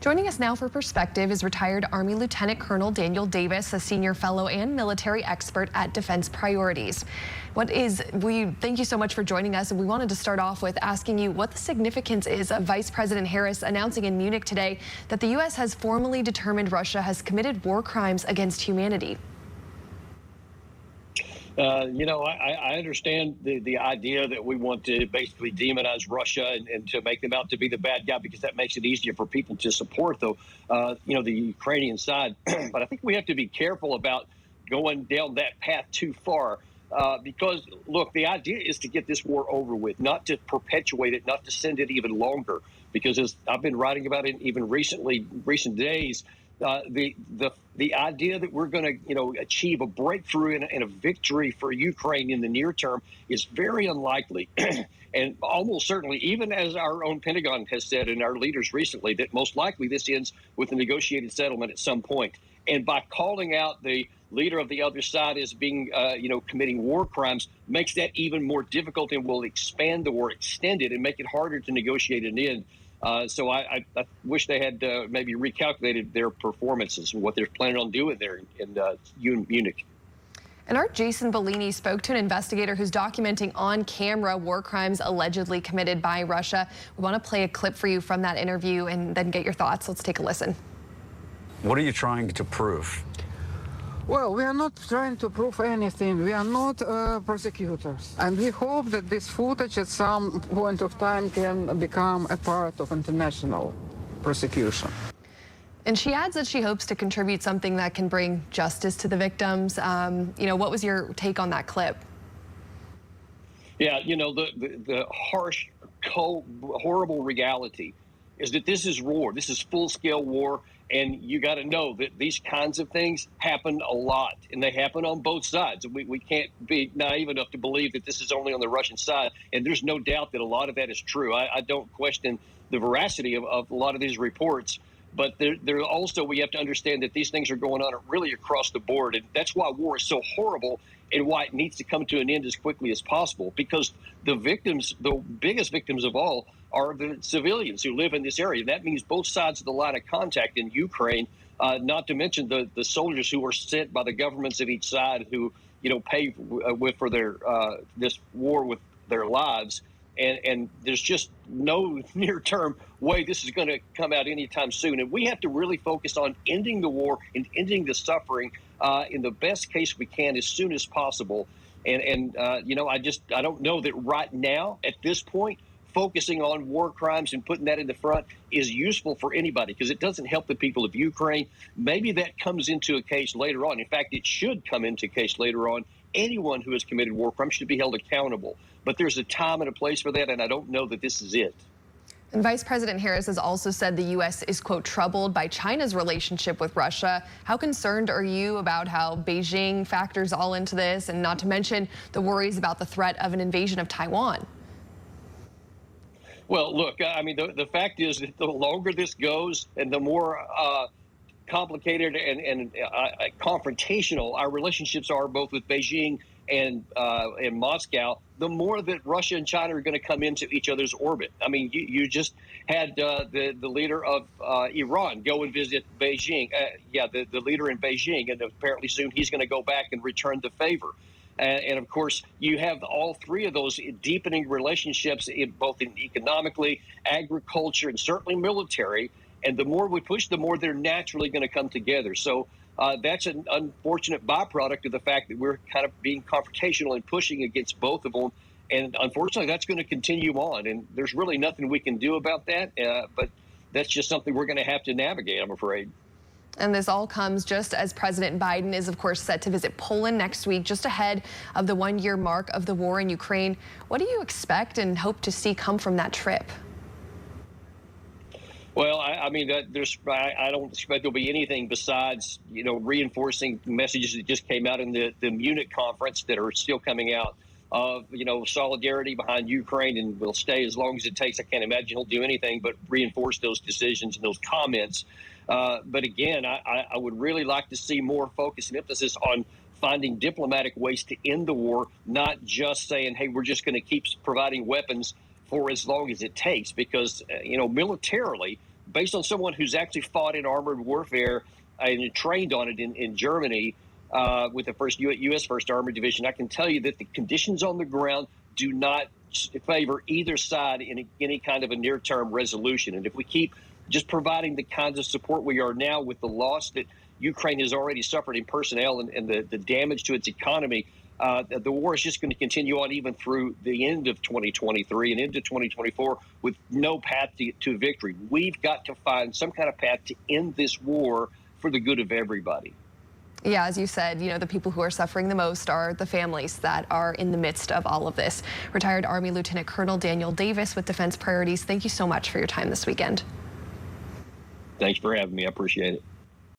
Joining us now for perspective is retired Army Lieutenant Colonel Daniel Davis, a senior fellow and military expert at Defense Priorities. We thank you so much for joining us, and we wanted to start off with asking you what the significance is of Vice President Harris announcing in Munich today that the U.S. has formally determined Russia has committed war crimes against humanity. I understand the idea that we want to basically demonize Russia and to make them out to be the bad guy because that makes it easier for people to support, the Ukrainian side. But I think we have to be careful about going down that path too far because, look, the idea is to get this war over with, not to perpetuate it, not to send it even longer. Because as I've been writing about it even recent days, the idea that we're going to, achieve a breakthrough and a victory for Ukraine in the near term is very unlikely. And almost certainly, even as our own Pentagon has said and our leaders recently, that most likely this ends with a negotiated settlement at some point. And by calling out the leader of the other side as being, committing war crimes makes that even more difficult and will expand the war, extend it, and make it harder to negotiate an end. So I wish they had maybe recalculated their performances and what they're planning on doing there in Munich. And our Jason Bellini spoke to an investigator who's documenting on camera war crimes allegedly committed by Russia. We want to play a clip for you from that interview and then get your thoughts. Let's take a listen. What are you trying to prove? Well, we are not trying to prove anything. We are not prosecutors. And we hope that this footage at some point of time can become a part of international prosecution. And she adds that she hopes to contribute something that can bring justice to the victims. What was your take on that clip? Yeah, the harsh, cold, horrible reality is that this is war. This is full-scale war. And you got to know that these kinds of things happen a lot, and they happen on both sides. We can't be naive enough to believe that this is only on the Russian side. And there's no doubt that a lot of that is true. I don't question the veracity of a lot of these reports. But there also, we have to understand that these things are going on really across the board. And that's why war is so horrible and why it needs to come to an end as quickly as possible, because the victims, the biggest victims of all, are the civilians who live in this area. That means both sides of the line of contact in Ukraine, not to mention the soldiers who are sent by the governments of each side who, pay for their this war with their lives. And there's just no near-term way this is going to come out anytime soon. And we have to really focus on ending the war and ending the suffering in the best case we can as soon as possible. And I don't know that right now, at this point, focusing on war crimes and putting that in the front is useful for anybody because it doesn't help the people of Ukraine. Maybe that comes into a case later on. In fact, it should come into a case later on. Anyone who has committed war crimes should be held accountable. But there's a time and a place for that, and I don't know that this is it. And Vice President Harris has also said the U.S. is, quote, troubled by China's relationship with Russia. How concerned are you about how Beijing factors all into this, and not to mention the worries about the threat of an invasion of Taiwan? Well, look, the fact is that the longer this goes and the more complicated and confrontational our relationships are, both with Beijing and Moscow, the more that Russia and China are going to come into each other's orbit. I mean, you just had the leader of Iran go and visit Beijing. The leader in Beijing, and apparently soon he's going to go back and return the favor. And of course, you have all three of those deepening relationships, both in economically, agriculture, and certainly military. And the more we push, the more they're naturally going to come together. So that's an unfortunate byproduct of the fact that we're kind of being confrontational and pushing against both of them. And unfortunately, that's going to continue on. And there's really nothing we can do about that. But that's just something we're going to have to navigate, I'm afraid. And this all comes just as President Biden is, of course, set to visit Poland next week, just ahead of the one-year mark of the war in Ukraine. What do you expect and hope to see come from that trip? Well, I don't expect there'll be anything besides, reinforcing messages that just came out in the Munich conference that are still coming out of, solidarity behind Ukraine and will stay as long as it takes. I can't imagine he'll do anything but reinforce those decisions and those comments. But again, I would really like to see more focus and emphasis on finding diplomatic ways to end the war, not just saying, hey, we're just going to keep providing weapons for as long as it takes, because, militarily, based on someone who's actually fought in armored warfare and trained on it in Germany with the U.S. First Armored Division, I can tell you that the conditions on the ground do not favor either side in any kind of a near-term resolution. And if we keep just providing the kinds of support we are now with the loss that Ukraine has already suffered in personnel and the damage to its economy, the war is just going to continue on even through the end of 2023 and into 2024 with no path to victory. We've got to find some kind of path to end this war for the good of everybody. Yeah, as you said, the people who are suffering the most are the families that are in the midst of all of this. Retired Army Lieutenant Colonel Daniel Davis with Defense Priorities, thank you so much for your time this weekend. Thanks for having me. I appreciate it.